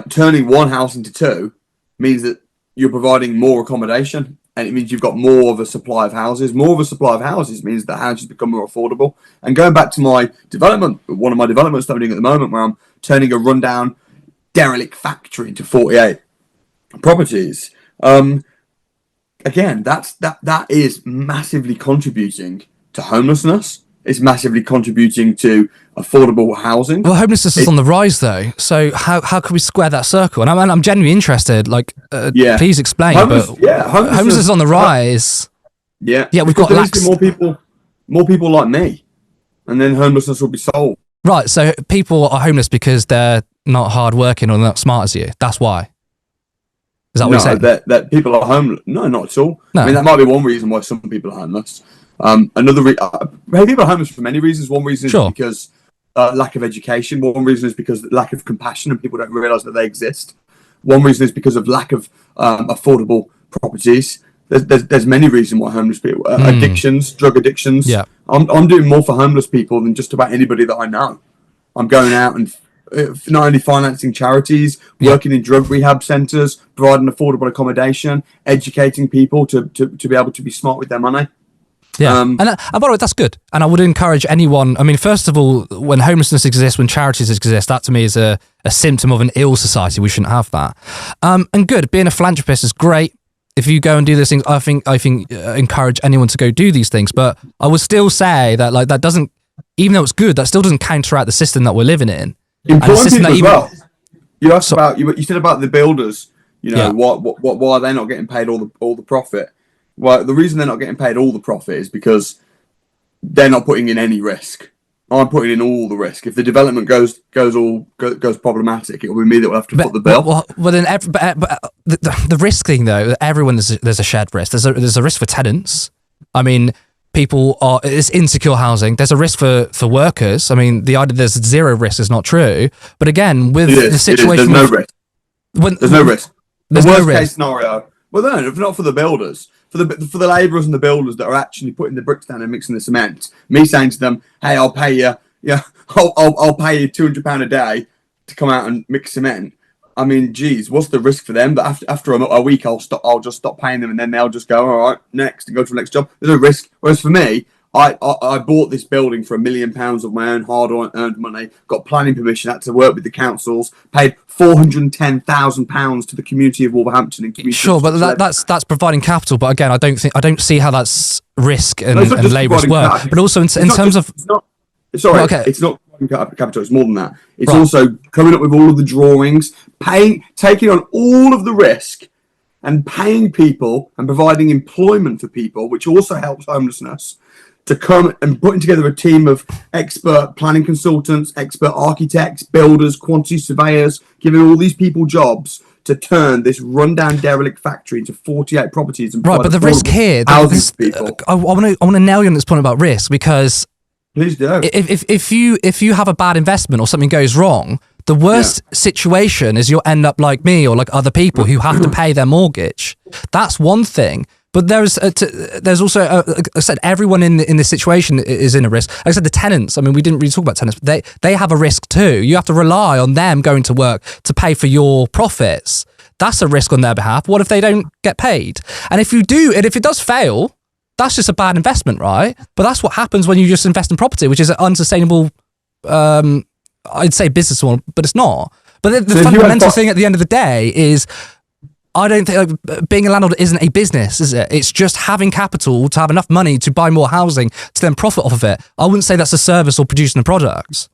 [SPEAKER 2] turning one house into two means that you're providing more accommodation, and it means you've got more of a supply of houses. More of a supply of houses means that houses become more affordable. And going back to my development, one of my developments that I'm doing at the moment, where I'm turning a rundown derelict factory into 48 properties. Again, that is massively contributing to homelessness. It's massively contributing to affordable housing.
[SPEAKER 1] Well, homelessness is on the rise, though. So how can we square that circle? And I'm genuinely interested. Like, please explain. Homelessness is on the rise.
[SPEAKER 2] Yeah,
[SPEAKER 1] we've got
[SPEAKER 2] more people like me, and then homelessness will be solved.
[SPEAKER 1] Right. So people are homeless because they're not hard working or not smart as you. That's why. Is that what you're saying?
[SPEAKER 2] That people are homeless. No, not at all. No. I mean, that might be one reason why some people are homeless. People are homeless for many reasons. One reason is because lack of education. One reason is because lack of compassion, and people don't realise that they exist. One reason is because of lack of affordable properties. There's many reasons why homeless people addictions, drug addictions.
[SPEAKER 1] Yeah,
[SPEAKER 2] I'm doing more for homeless people than just about anybody that I know. I'm going out and not only financing charities, working in drug rehab centres, providing affordable accommodation, educating people to be able to be smart with their money.
[SPEAKER 1] Yeah, and by the way, that's good. And I would encourage anyone. I mean, first of all, when homelessness exists, when charities exist, that to me is a symptom of an ill society. We shouldn't have that. And good, being a philanthropist is great. If you go and do these things, I think encourage anyone to go do these things. But I would still say that that doesn't, even though it's good, that still doesn't counteract the system that we're living in.
[SPEAKER 2] Employing people as well. You asked about you said about the builders. Why are they not getting paid all the profit? Well, the reason they're not getting paid all the profit is because they're not putting in any risk. I'm putting in all the risk. If the development goes problematic, it will be me that will have to foot the bill.
[SPEAKER 1] Well, then the risk thing though, there's a shared risk. There's a risk for tenants. I mean, it's insecure housing. There's a risk for workers. I mean, the idea there's zero risk is not true. But again, with the situation,
[SPEAKER 2] there's no risk. There's no risk.
[SPEAKER 1] There's no risk.
[SPEAKER 2] Case scenario. Well, no, not for the builders. For the labourers and the builders that are actually putting the bricks down and mixing the cement, me saying to them, "Hey, I'll pay you. I'll pay you £200 a day to come out and mix cement." I mean, geez, what's the risk for them? But after a week, I'll just stop paying them, and then they'll just go, "All right, next," and go to the next job. There's no risk. Whereas for me, I bought this building for £1 million of my own hard-earned money, got planning permission, had to work with the councils, paid £410,000 to the community of Wolverhampton.
[SPEAKER 1] Sure, but that's providing capital. But again, I don't see how that's risk and labour's work.
[SPEAKER 2] Capital.
[SPEAKER 1] But also in terms of
[SPEAKER 2] it's not capital. It's more than that. It's also coming up with all of the drawings, taking on all of the risk, and paying people and providing employment for people, which also helps homelessness. To come and putting together a team of expert planning consultants, expert architects, builders, quantity surveyors, giving all these people jobs to turn this rundown derelict factory into 48 properties. And
[SPEAKER 1] but the risk here, I want to nail you on this point about risk, because
[SPEAKER 2] please do.
[SPEAKER 1] If you have a bad investment or something goes wrong, the worst situation is you'll end up like me or like other people who have to pay their mortgage. That's one thing. But there's also, like I said, everyone in this situation is in a risk. Like I said, the tenants, I mean, we didn't really talk about tenants, but they have a risk too. You have to rely on them going to work to pay for your profits. That's a risk on their behalf. What if they don't get paid? And if it does fail, that's just a bad investment, right? But that's what happens when you just invest in property, which is an unsustainable, I'd say business model, but it's not. But the fundamental thing at the end of the day is, I don't think being a landlord isn't a business, is it? It's just having capital to have enough money to buy more housing to then profit off of it. I wouldn't say that's a service or producing a product.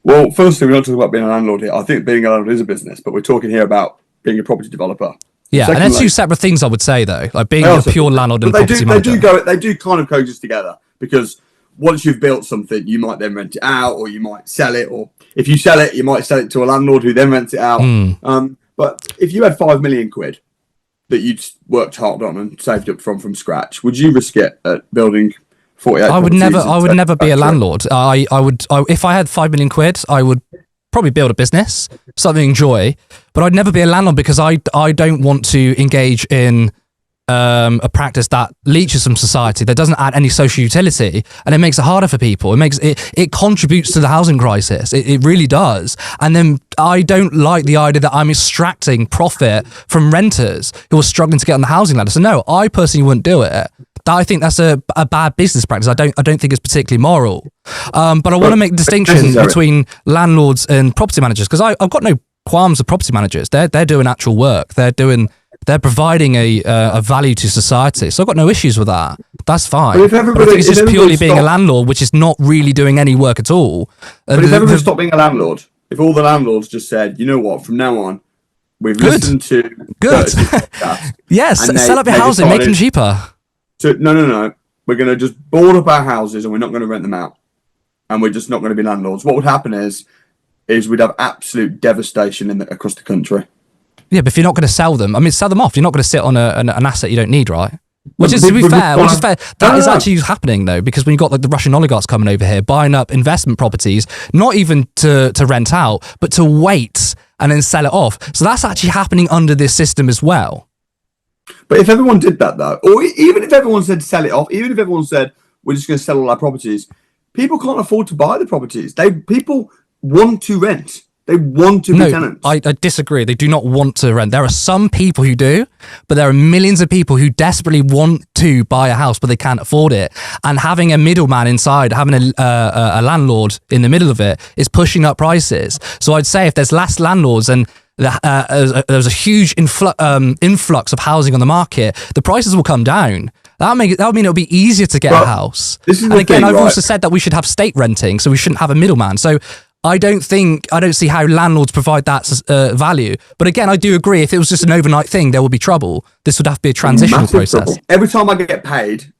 [SPEAKER 2] Well, firstly, we're not talking about being a landlord here. I think being a landlord is a business, but we're talking here about being a property developer.
[SPEAKER 1] Yeah, and that's two separate things, I would say, though. Like being a pure landlord and property manager.
[SPEAKER 2] They do kind of coexist together, because once you've built something, you might then rent it out, or you might sell it, or if you sell it, you might sell it to a landlord who then rents it out. But if you had £5 million, that you'd worked hard on and saved up from scratch, would you risk it at building 48?
[SPEAKER 1] I would never be a landlord. I would if I had 5 million quid, I would probably build a business, something I enjoy, but I'd never be a landlord because I don't want to engage in a practice that leeches from society, that doesn't add any social utility, and it makes it harder for people. It contributes to the housing crisis. It really does. And then I don't like the idea that I'm extracting profit from renters who are struggling to get on the housing ladder. So no, I personally wouldn't do it. I think that's a bad business practice. I don't think it's particularly moral. But I want to make a distinction between landlords and property managers, because I've got no qualms with property managers. They're doing actual work. They're providing a value to society. So I've got no issues with that. That's fine. But I think it's just purely being a landlord, which is not really doing any work at all.
[SPEAKER 2] But if everyone stopped being a landlord, if all the landlords just said, you know what, from now on, we've listened to...
[SPEAKER 1] Good. Yes, sell up your housing, make them cheaper.
[SPEAKER 2] So, no. We're going to just board up our houses and we're not going to rent them out. And we're just not going to be landlords. What would happen is we'd have absolute devastation across the country.
[SPEAKER 1] Yeah, but if you're not going to sell them, sell them off. You're not going to sit on an asset you don't need, right? Which is fair. That is actually happening though, because when you've got like the Russian oligarchs coming over here, buying up investment properties, not even to rent out, but to wait and then sell it off. So that's actually happening under this system as well.
[SPEAKER 2] But if everyone did that though, or even if everyone said sell it off, even if everyone said we're just going to sell all our properties, people can't afford to buy the properties. People want to rent. They want to be tenants.
[SPEAKER 1] I disagree. They do not want to rent. There are some people who do, but there are millions of people who desperately want to buy a house, but they can't afford it. And having a middleman inside, having a landlord in the middle of it, is pushing up prices. So I'd say if there's less landlords and there's a huge influx of housing on the market, the prices will come down. That would mean it'll be easier to get a house. I've also said that we should have state renting, so we shouldn't have a middleman. So I don't see how landlords provide that value. But again, I do agree, if it was just an overnight thing, there would be trouble. This would have to be a transitional process.
[SPEAKER 2] Trouble. Every time I get paid,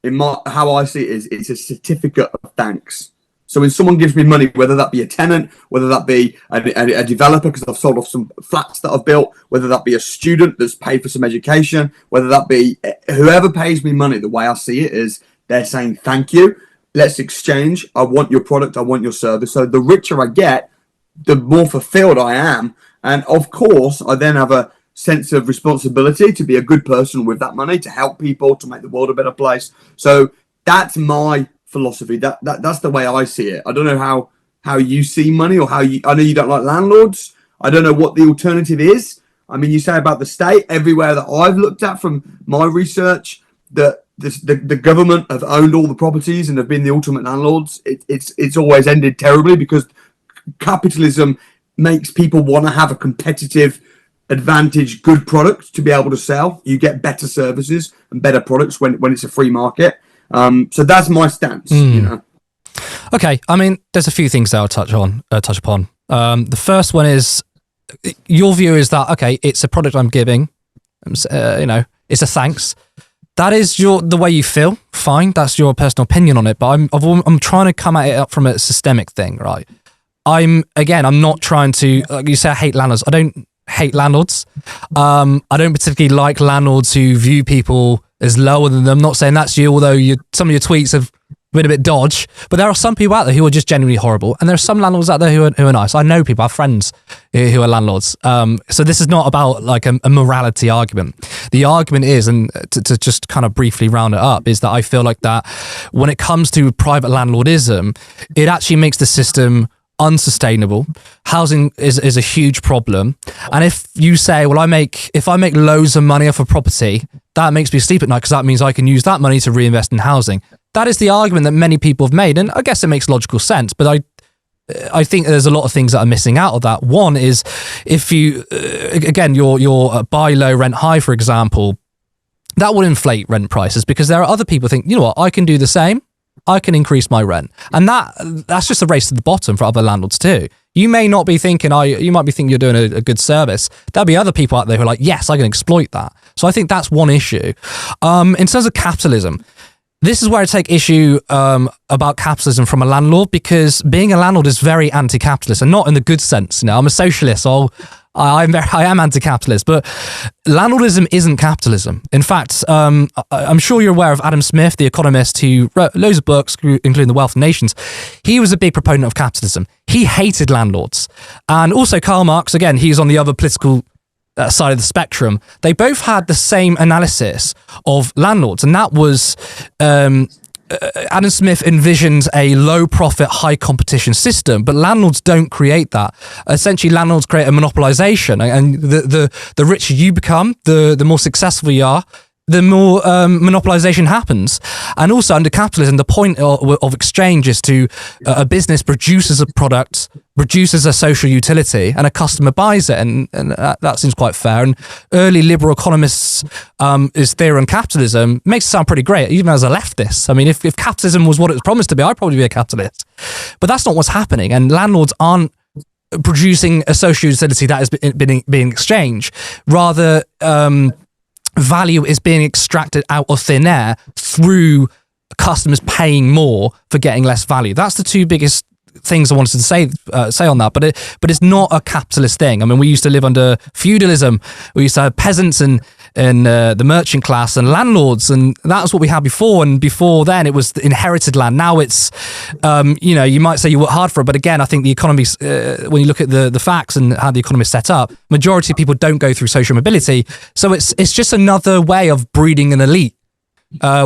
[SPEAKER 2] how I see it is, it's a certificate of thanks. So when someone gives me money, whether that be a tenant, whether that be a developer because I've sold off some flats that I've built, whether that be a student that's paid for some education, whether that be whoever pays me money, the way I see it is they're saying thank you. Let's exchange. I want your product. I want your service. So the richer I get, the more fulfilled I am. And of course, I then have a sense of responsibility to be a good person with that money, to help people, to make the world a better place. So that's my philosophy. That's the way I see it. I don't know how you see money, or I know you don't like landlords. I don't know what the alternative is. You say about the state, everywhere that I've looked at from my research, that the government have owned all the properties and have been the ultimate landlords. It's always ended terribly, because capitalism makes people want to have a competitive advantage, good product to be able to sell. You get better services and better products when it's a free market. So that's my stance.
[SPEAKER 1] Okay, there's a few things that I'll touch upon. The first one is, your view is that, okay, it's a product I'm giving, it's a thanks. That is the way you feel. Fine, that's your personal opinion on it. But I'm trying to come at it from a systemic thing, right? I'm not trying to, like you say, I hate landlords. I don't hate landlords. I don't particularly like landlords who view people as lower than them. I'm not saying that's you, although some of your tweets have been a bit dodge. But there are some people out there who are just genuinely horrible, and there are some landlords out there who are nice. I know people, I have friends who are landlords. So this is not about like a morality argument. The argument is, and to just kind of briefly round it up, is that I feel like that when it comes to private landlordism, it actually makes the system unsustainable. Housing is a huge problem, and if you say, well, if I make loads of money off a property, that makes me sleep at night because that means I can use that money to reinvest in housing. That is the argument that many people have made, and I guess it makes logical sense, but I think there's a lot of things that are missing out of that. One is, if you again your buy low, rent high, for example, that will inflate rent prices, because there are other people who think, you know what, I can do the same, I can increase my rent. And that's just a race to the bottom for other landlords too. You may not be thinking, you might be thinking you're doing a good service. There'll be other people out there who are like, yes, I can exploit that. So I think that's one issue. In terms of capitalism, this is where I take issue about capitalism from a landlord, because being a landlord is very anti-capitalist, and not in the good sense. I'm a socialist, so I am anti-capitalist, but landlordism isn't capitalism. In fact, I'm sure you're aware of Adam Smith, the economist who wrote loads of books, including The Wealth of Nations. He was a big proponent of capitalism. He hated landlords. And also Karl Marx, again, he's on the other political side of the spectrum. They both had the same analysis of landlords, and that was Adam Smith envisioned a low profit, high competition system, but landlords don't create that. Essentially, landlords create a monopolization, and the richer you become, the more successful you are, the more monopolization happens. And also under capitalism, the point of exchange is to a business produces a product, produces a social utility, and a customer buys it. And that seems quite fair. And early liberal economists' theory on capitalism makes it sound pretty great, even as a leftist. I mean, if capitalism was what it was promised to be, I'd probably be a capitalist. But that's not what's happening. And landlords aren't producing a social utility that is being exchanged. Rather, value is being extracted out of thin air through customers paying more for getting less value. That's the two biggest things I wanted to say on that, but it's not a capitalist thing. I mean, we used to live under feudalism. We used to have peasants and the merchant class and landlords, and that's what we had before. And before then, it was the inherited land. Now it's, you might say you work hard for it, but again, I think the economy, when you look at the facts and how the economy is set up, majority of people don't go through social mobility. So it's just another way of breeding an elite.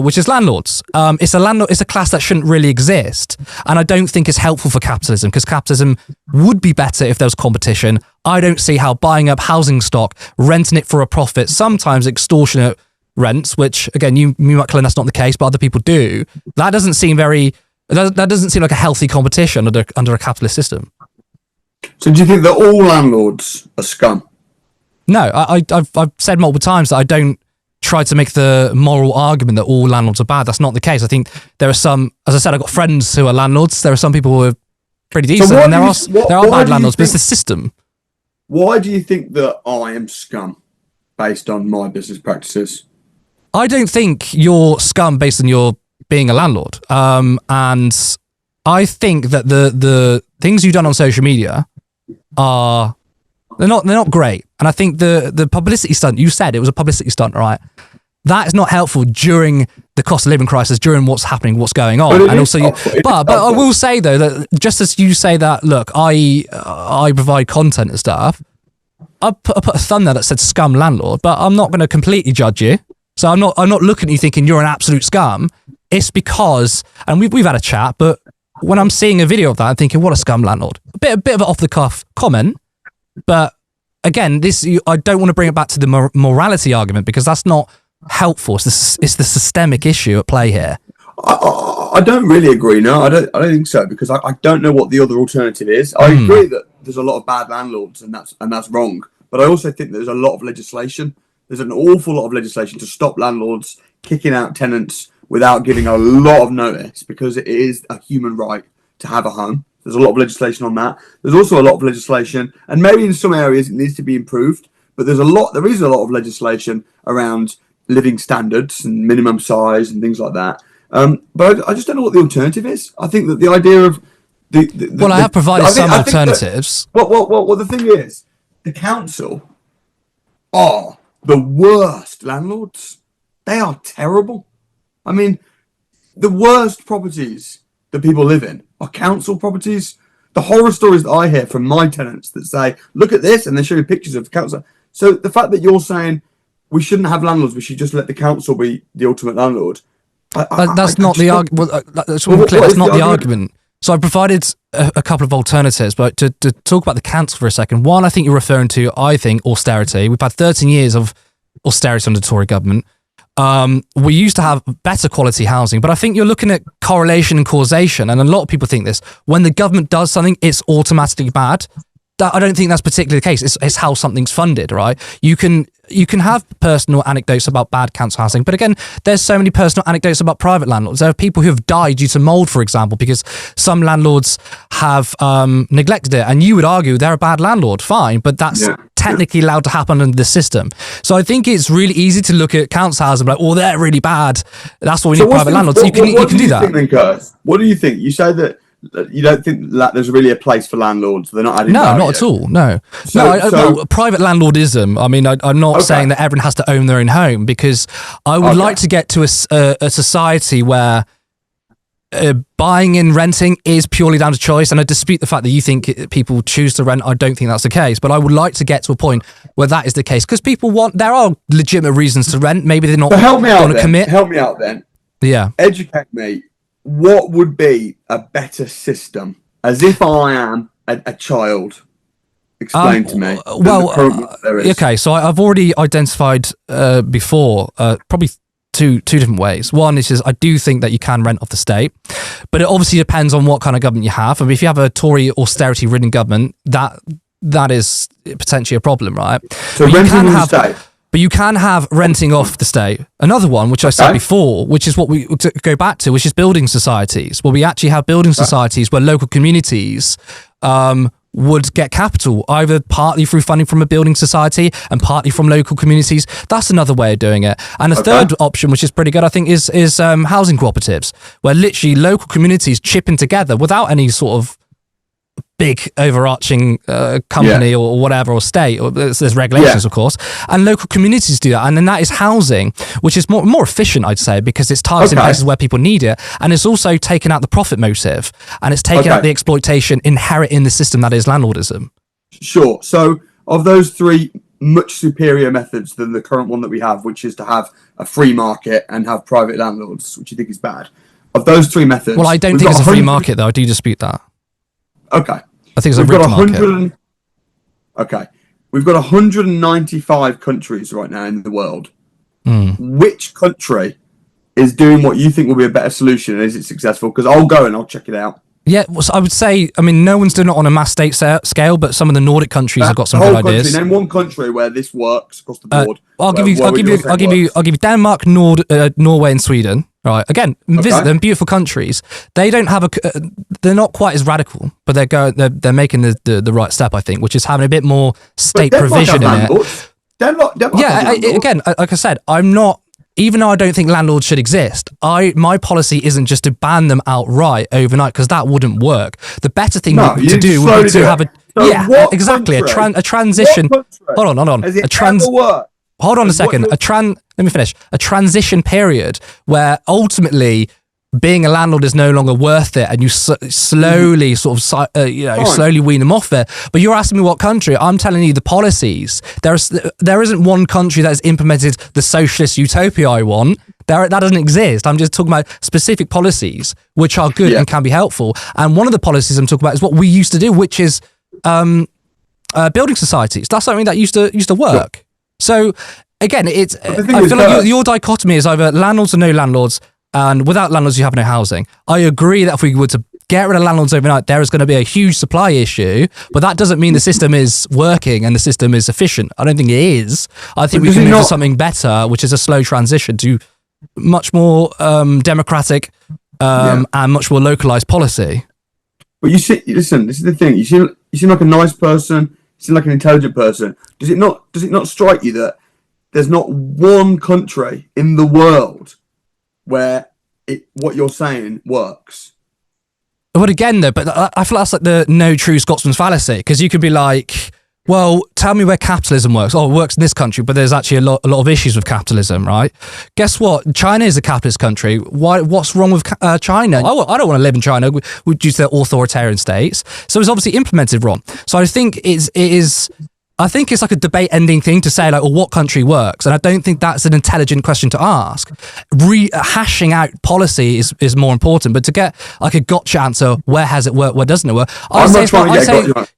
[SPEAKER 1] Which is landlords. It's a class that shouldn't really exist, and I don't think it's helpful for capitalism, because capitalism would be better if there was competition. I don't see how buying up housing stock, renting it for a profit, sometimes extortionate rents, which again you might claim that's not the case, but other people do. That doesn't seem that doesn't seem like a healthy competition under a capitalist system.
[SPEAKER 2] So do you think that all landlords are scum?
[SPEAKER 1] No, I've said multiple times that I don't try to make the moral argument that all landlords are bad. That's not the case. I think there are some, as I said, I've got friends who are landlords. There are some people who are pretty decent, and there are bad landlords, but it's the system.
[SPEAKER 2] Why do you think that I am scum based on my business practices?
[SPEAKER 1] I don't think you're scum based on your being a landlord. And I think that the things you've done on social media are they're not great. And I think the publicity stunt, you said it was a publicity stunt, right? That is not helpful during the cost of living crisis, during what's happening, what's going on. And also, but I will say though that just as you say that, look, I provide content and stuff. I put a thumbnail that said "scum landlord," but I'm not going to completely judge you. So I'm not looking at you thinking you're an absolute scum. It's because, and we've had a chat, but when I'm seeing a video of that, I'm thinking, what a scum landlord. A bit of an off the cuff comment. But again, I don't want to bring it back to the morality argument, because that's not helpful. It's the systemic issue at play here.
[SPEAKER 2] I don't really agree. No, I don't think so, because I don't know what the other alternative is. I agree that there's a lot of bad landlords, and that's wrong. But I also think there's a lot of legislation. There's an awful lot of legislation to stop landlords kicking out tenants without giving a lot of notice, because it is a human right to have a home. There's a lot of legislation on that. There's also a lot of legislation, and maybe in some areas it needs to be improved, but there is a lot of legislation around living standards and minimum size and things like that. But I just don't know what the alternative is. I think that the idea of
[SPEAKER 1] I have provided some alternatives.
[SPEAKER 2] Well, the thing is, the council are the worst landlords. They are terrible. I mean, the worst properties that people live in are council properties. The horror stories that I hear from my tenants that say, look at this, and they show you pictures of the council. So the fact that you're saying we shouldn't have landlords, we should just let the council be the ultimate landlord.
[SPEAKER 1] That's not the argument. That's not the argument. So I provided a couple of alternatives, but to talk about the council for a second, one, I think you're referring to, austerity. We've had 13 years of austerity under the Tory government. We used to have better quality housing, but I think you're looking at correlation and causation, and a lot of people think this. When the government does something, it's automatically bad. I don't think that's particularly the case. It's how something's funded, right? You can have personal anecdotes about bad council housing, but again, there's so many personal anecdotes about private landlords. There are people who have died due to mold, for example, because some landlords have neglected it, and you would argue they're a bad landlord, fine, but that's technically allowed to happen under the system. So I think it's really easy to look at council housing and be like, they're really bad. That's why we need private landlords. You can do that.
[SPEAKER 2] What do you think? You say that you don't think that there's really a place for landlords? They're not adding
[SPEAKER 1] No,
[SPEAKER 2] value?
[SPEAKER 1] not at all. No,
[SPEAKER 2] So-
[SPEAKER 1] well, private landlordism. I mean, I'm not
[SPEAKER 2] Okay.
[SPEAKER 1] saying that everyone has to own their own home, because I would like to get to a society where buying and renting is purely down to choice. And I dispute the fact that you think people choose to rent. I don't think that's the case, but I would like to get to a point where that is the case, because people there are legitimate reasons to rent. Maybe they're not
[SPEAKER 2] So help me out
[SPEAKER 1] going to
[SPEAKER 2] then.
[SPEAKER 1] commit.
[SPEAKER 2] Help me out then.
[SPEAKER 1] Yeah.
[SPEAKER 2] Educate me. What would be a better system? As if I am a child. Explain to me.
[SPEAKER 1] Well, okay. So I've already identified before, probably two different ways. One is I do think that you can rent off the state, but it obviously depends on what kind of government you have. I mean, if you have a Tory austerity-ridden government, that is potentially a problem, right?
[SPEAKER 2] So renting off the state.
[SPEAKER 1] But you can have renting off the state. Another one, which I said before, which is what we go back to, which is building societies. Well, we actually have building societies where local communities would get capital, either partly through funding from a building society and partly from local communities. That's another way of doing it. And a third option, which is pretty good, I think, is housing cooperatives, where literally local communities chip in together without any sort of big overarching company or whatever, or state, or there's regulations, of course, and local communities do that. And then that is housing, which is more efficient, I'd say, because it's targeted in places where people need it, and it's also taken out the profit motive, and it's taken out the exploitation inherent in the system that is landlordism.
[SPEAKER 2] Sure. So of those three much superior methods than the current one that we have, which is to have a free market and have private landlords, which you think is bad, of those three methods,
[SPEAKER 1] well, I don't think it's a free market, though. I do dispute that.
[SPEAKER 2] Okay.
[SPEAKER 1] I think it's a rigged market.
[SPEAKER 2] Okay. We've got 195 countries right now in the world. Which country is doing what you think will be a better solution, and is it successful? Because I'll go and I'll check it out.
[SPEAKER 1] Yeah, well, so I would say, I mean, no one's doing it on a mass state scale, but some of the Nordic countries have got some good ideas.
[SPEAKER 2] Name one country where this works across the board.
[SPEAKER 1] I'll give you Denmark, Norway, and Sweden. Right. Again, visit them. Beautiful countries. They don't have they're not quite as radical, but they're making the right step, I think, which is having a bit more state provision in it.
[SPEAKER 2] Denmark
[SPEAKER 1] again, like I said, I'm not. Even though I don't think landlords should exist, my policy isn't just to ban them outright overnight, because that wouldn't work. The better thing to do would be to have a transition. Hold on. Hold on a second. Let me finish. A transition period where ultimately being a landlord is no longer worth it, and you slowly slowly wean them off it. But you're asking me what country? I'm telling you the policies. There isn't one country that has implemented the socialist utopia I want. That doesn't exist. I'm just talking about specific policies which are good and can be helpful. And one of the policies I'm talking about is what we used to do, which is building societies. That's something that used to work. Sure. So again, I feel like your dichotomy is either landlords or no landlords. And without landlords, you have no housing. I agree that if we were to get rid of landlords overnight, there is going to be a huge supply issue, but that doesn't mean the system is working and the system is efficient. I don't think it is. I think we can move to something better, which is a slow transition to much more democratic and much more localized policy.
[SPEAKER 2] But listen, this is the thing. You seem like a nice person. You seem like an intelligent person. Does it not strike you that there's not one country in the world where what you're saying works?
[SPEAKER 1] But again, though, I feel that's like the no true Scotsman's fallacy, because you could be like, well, tell me where capitalism works. Oh, it works in this country, but there's actually a lot of issues with capitalism, right? Guess what? China is a capitalist country. What's wrong with China? I don't want to live in China due to their authoritarian states. So it's obviously implemented wrong. So I think I think it's like a debate-ending thing to say, like, well, what country works? And I don't think that's an intelligent question to ask. Hashing out policy is more important, but to get like a gotcha answer, where has it worked, where doesn't it work?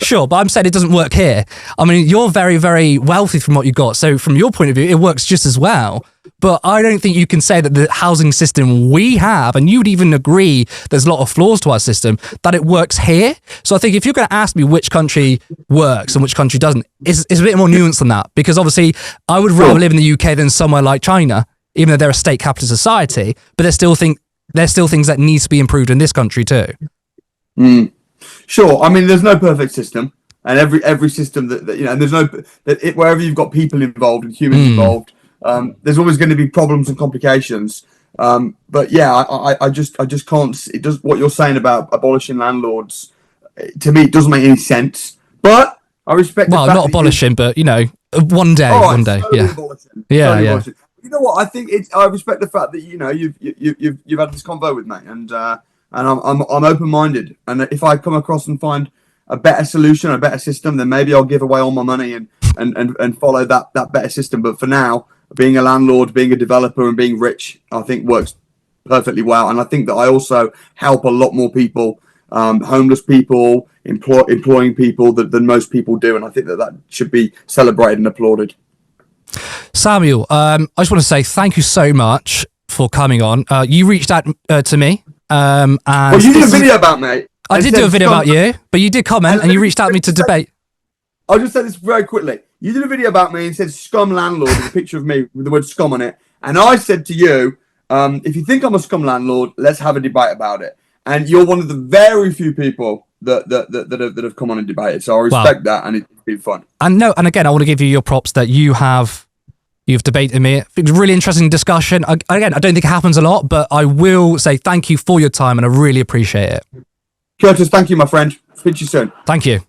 [SPEAKER 1] Sure, but I'm saying it doesn't work here. I mean, you're very, very wealthy from what you got, so from your point of view, it works just as well. But I don't think you can say that the housing system we have, and you'd even agree there's a lot of flaws to our system, that it works here. So I think if you're going to ask me which country works and which country doesn't, it's a bit more nuanced than that. Because obviously I would rather live in the UK than somewhere like China, even though they're a state capitalist society, but there's still things that need to be improved in this country too.
[SPEAKER 2] Sure. I mean, there's no perfect system, and every system that and there's no wherever you've got people involved and humans involved, there's always going to be problems and complications. But yeah, I just can't. It does what you're saying about abolishing landlords. To me, it doesn't make any sense. But I respect.
[SPEAKER 1] Well,
[SPEAKER 2] the fact
[SPEAKER 1] not abolishing, but you know, one day,
[SPEAKER 2] right,
[SPEAKER 1] one day, yeah,
[SPEAKER 2] abolishing,
[SPEAKER 1] yeah.
[SPEAKER 2] abolishing. You know what? I think it's. I respect the fact that you know you've had this convo with me, and I'm open minded. And if I come across and find a better solution, a better system, then maybe I'll give away all my money and follow that better system. But for now, being a landlord, being a developer, and being rich, I think works perfectly well. And I think that I also help a lot more people, homeless people, employing people than most people do. And I think that should be celebrated and applauded.
[SPEAKER 1] Samuel, I just want to say thank you so much for coming on. You reached out to me. And
[SPEAKER 2] well, you did a video about me.
[SPEAKER 1] I did do a video about you, but you did comment and you reached out to me to debate.
[SPEAKER 2] I'll just say this very quickly. You did a video about me and said "scum landlord" with a picture of me with the word "scum" on it, and I said to you, if you think I'm a scum landlord, let's have a debate about it. And you're one of the very few people that have come on and debated. So I respect that, and it's been fun.
[SPEAKER 1] And again, I want to give you your props that you've debated me. It was a really interesting discussion. Again, I don't think it happens a lot, but I will say thank you for your time, and I really appreciate it.
[SPEAKER 2] Curtis, thank you, my friend. Speak to you soon.
[SPEAKER 1] Thank you.